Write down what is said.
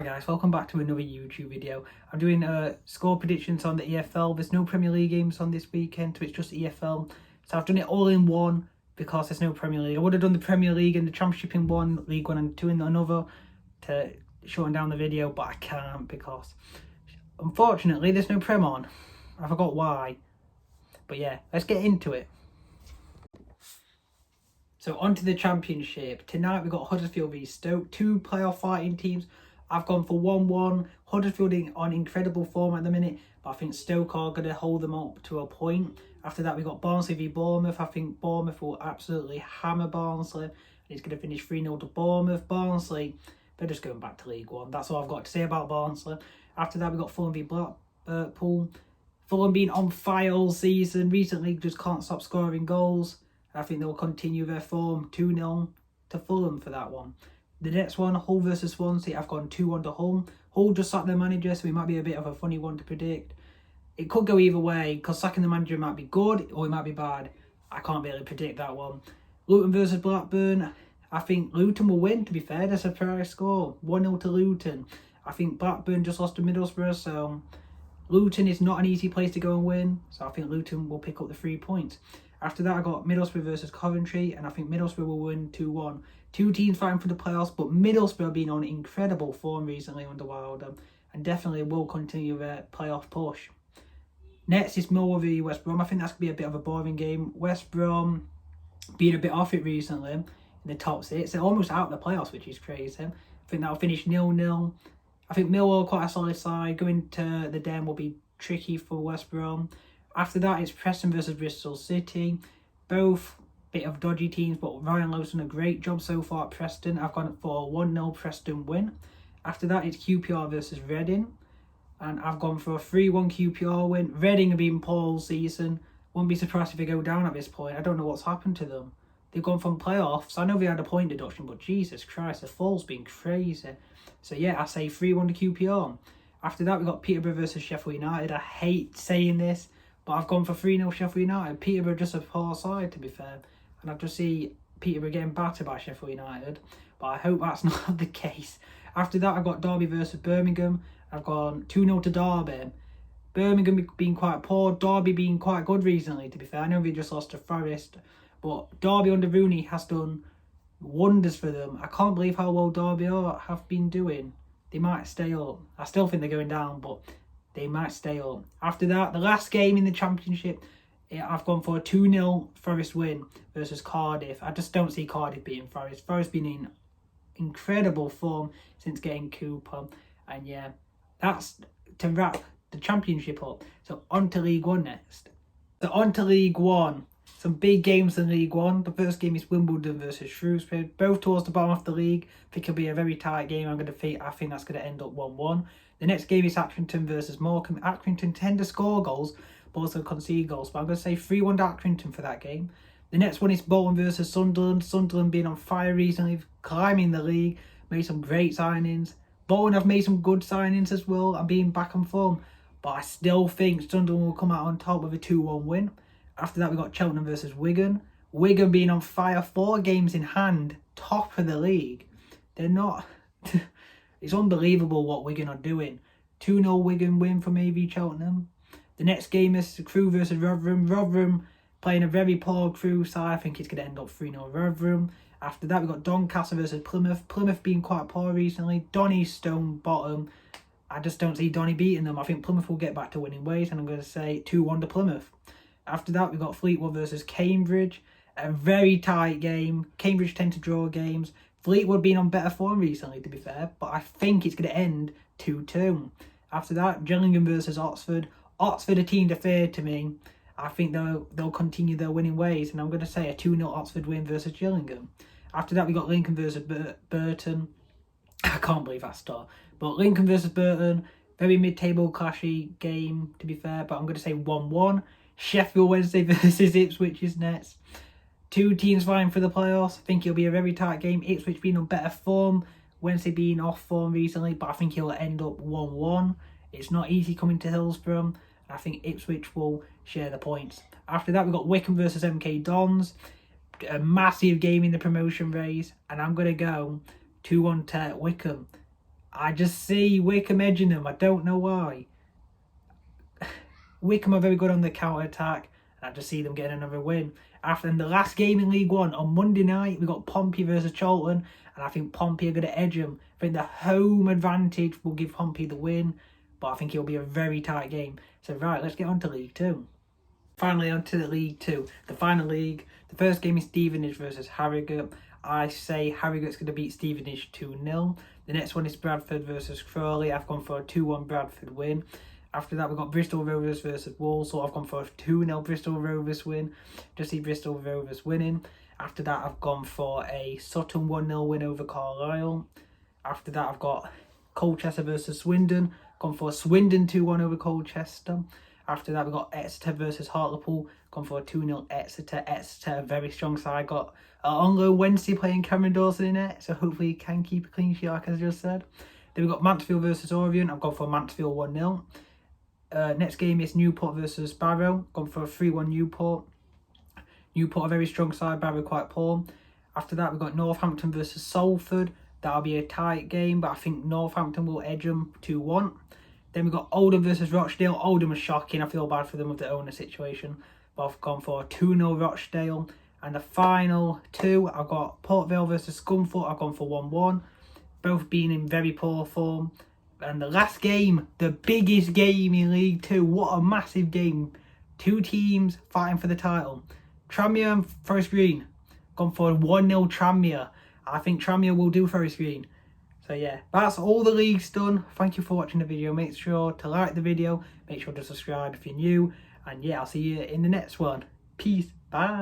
Hi guys, welcome back to another YouTube video. I'm doing score predictions on the EFL. There's no Premier League games on this weekend, so it's just EFL. So I've done it all in one because there's no Premier League. I would have done the Premier League and the Championship in one, League One and Two in another to shorten down the video, but I can't because unfortunately there's no Prem on. I forgot why. But yeah, let's get into it. So on to the Championship. Tonight we've got Huddersfield v Stoke, two playoff fighting teams. I've gone for 1-1. Huddersfield on incredible form at the minute, but I think Stoke are going to hold them up to a point. After that, we've got Barnsley v Bournemouth. I think Bournemouth will absolutely hammer Barnsley. And it's going to finish 3-0 to Bournemouth. Barnsley, they're just going back to League One. That's all I've got to say about Barnsley. After that, we've got Fulham v Blackpool. Fulham being on fire all season. Recently, just can't stop scoring goals. I think they'll continue their form. 2-0 to Fulham for that one. The next one, Hull versus Swansea, I've gone 2-1 to Hull. Hull just sacked their manager, so it might be a bit of a funny one to predict. It could go either way, because sacking the manager might be good or it might be bad. I can't really predict that one. Luton versus Blackburn, I think Luton will win, to be fair. That's a surprise score. 1-0 to Luton. I think Blackburn just lost to Middlesbrough, so Luton is not an easy place to go and win. So I think Luton will pick up the 3 points. After that, I got Middlesbrough versus Coventry, and I think Middlesbrough will win 2-1. Two teams fighting for the playoffs, but Middlesbrough have been on incredible form recently under Wilder, and definitely will continue their playoff push. Next is Millwall v West Brom. I think that's going to be a bit of a boring game. West Brom being a bit off it recently in the top six. They're almost out of the playoffs, which is crazy. I think that'll finish 0-0. I think Millwall quite a solid side. Going to the Den will be tricky for West Brom. After that, it's Preston versus Bristol City. Both bit of dodgy teams, but Ryan Lowe's done a great job so far at Preston. I've gone for a 1-0 Preston win. After that, it's QPR versus Reading. And I've gone for a 3-1 QPR win. Reading have been poor all season. Wouldn't be surprised if they go down at this point. I don't know what's happened to them. They've gone from playoffs. I know they had a point deduction, but Jesus Christ, the fall's been crazy. So yeah, I say 3-1 to QPR. After that, we've got Peterborough versus Sheffield United. I hate saying this, but I've gone for 3-0 Sheffield United. Peterborough just a poor side, to be fair. And I just see Peterborough getting battered by Sheffield United. But I hope that's not the case. After that, I've got Derby versus Birmingham. I've gone 2-0 to Derby. Birmingham being quite poor. Derby being quite good recently, to be fair. I know they just lost to Forest. But Derby under Rooney has done wonders for them. I can't believe how well Derby have been doing. They might stay up. I still think they're going down, but they might stay up. After that, the last game in the Championship, I've gone for a 2-0 Forest win versus Cardiff. I just don't see Cardiff beating Forest. Forest been in incredible form since getting Cooper. And yeah, that's to wrap the Championship up. So on to League One next. So on to League One. Some big games in League One. The first game is Wimbledon versus Shrewsbury. Both towards the bottom of the league. I think it'll be a very tight game. I think that's going to end up 1-1. The next game is Accrington versus Morecambe. Accrington tend to score goals, but also concede goals. But I'm going to say 3-1 to Accrington for that game. The next one is Bolton versus Sunderland. Sunderland being on fire recently, climbing the league, made some great signings. Bolton have made some good signings as well and being back on form. But I still think Sunderland will come out on top with a 2-1 win. After that, we got Cheltenham versus Wigan. Wigan being on fire, 4 games in hand, top of the league. They're not... It's unbelievable what Wigan are doing. 2-0 Wigan win from AV Cheltenham. The next game is Crewe versus Rotherham. Rotherham playing a very poor Crewe side. I think it's going to end up 3-0 Rotherham. After that, we've got Doncaster versus Plymouth. Plymouth being quite poor recently. Donny's stone bottom. I just don't see Donny beating them. I think Plymouth will get back to winning ways, and I'm going to say 2-1 to Plymouth. After that, we've got Fleetwood versus Cambridge. A very tight game. Cambridge tend to draw games. Fleetwood being on better form recently, to be fair, but I think it's going to end 2-2. After that, Gillingham versus Oxford. Oxford a team to fear to me. I think they'll continue their winning ways, and I'm going to say a 2-0 Oxford win versus Gillingham. After that, we got Lincoln versus Burton. I can't believe that start. But Lincoln versus Burton, very mid-table clashy game, to be fair, but I'm going to say 1-1. Sheffield Wednesday versus Ipswich is next. Two teams vying for the playoffs. I think it'll be a very tight game. Ipswich being on better form. Wednesday being off form recently. But I think it'll end up 1-1. It's not easy coming to Hillsborough. I think Ipswich will share the points. After that, we've got Wycombe versus MK Dons. A massive game in the promotion race. And I'm going to go 2-1 to Wycombe. I just see Wickham edging them. I don't know why. Wickham are very good on the counter-attack, and I just see them getting another win. After the last game in League One, on Monday night, we got Pompey versus Charlton, and I think Pompey are going to edge them. I think the home advantage will give Pompey the win, but I think it'll be a very tight game. So right, let's get on to League Two. Finally on to the League Two, the final league. The first game is Stevenage versus Harrogate. I say Harrogate's going to beat Stevenage 2-0. The next one is Bradford versus Crawley. I've gone for a 2-1 Bradford win. After that, we've got Bristol Rovers versus Walsall. I've gone for a 2-0 Bristol Rovers win. Just see Bristol Rovers winning. After that, I've gone for a Sutton 1-0 win over Carlisle. After that, I've got Colchester versus Swindon. Gone for a Swindon 2-1 over Colchester. After that, we've got Exeter versus Hartlepool. Gone for a 2-0 Exeter. Exeter, a very strong side. Got on loan Wednesday playing Cameron Dawson in it. So hopefully he can keep a clean sheet, like I just said. Then we've got Mansfield versus Orient. I've gone for Mansfield 1-0. Next game is Newport versus Barrow. Gone for a 3-1 Newport. Newport, a very strong side. Barrow quite poor. After that, we've got Northampton versus Salford. That'll be a tight game, but I think Northampton will edge them 2-1. Then we've got Oldham versus Rochdale. Oldham was shocking. I feel bad for them with the owner situation. But I've gone for a 2-0 Rochdale. And the final two, I've got Port Vale versus Scunthorpe. I've gone for 1-1. Both being in very poor form. And the last game, the biggest game in League Two. What a massive game. Two teams fighting for the title. Tranmere and Forest Green. Gone for a 1-0 Tranmere. I think Tranmere will do Forest Green. So yeah, that's all the leagues done. Thank you for watching the video. Make sure to like the video. Make sure to subscribe if you're new. And yeah, I'll see you in the next one. Peace. Bye.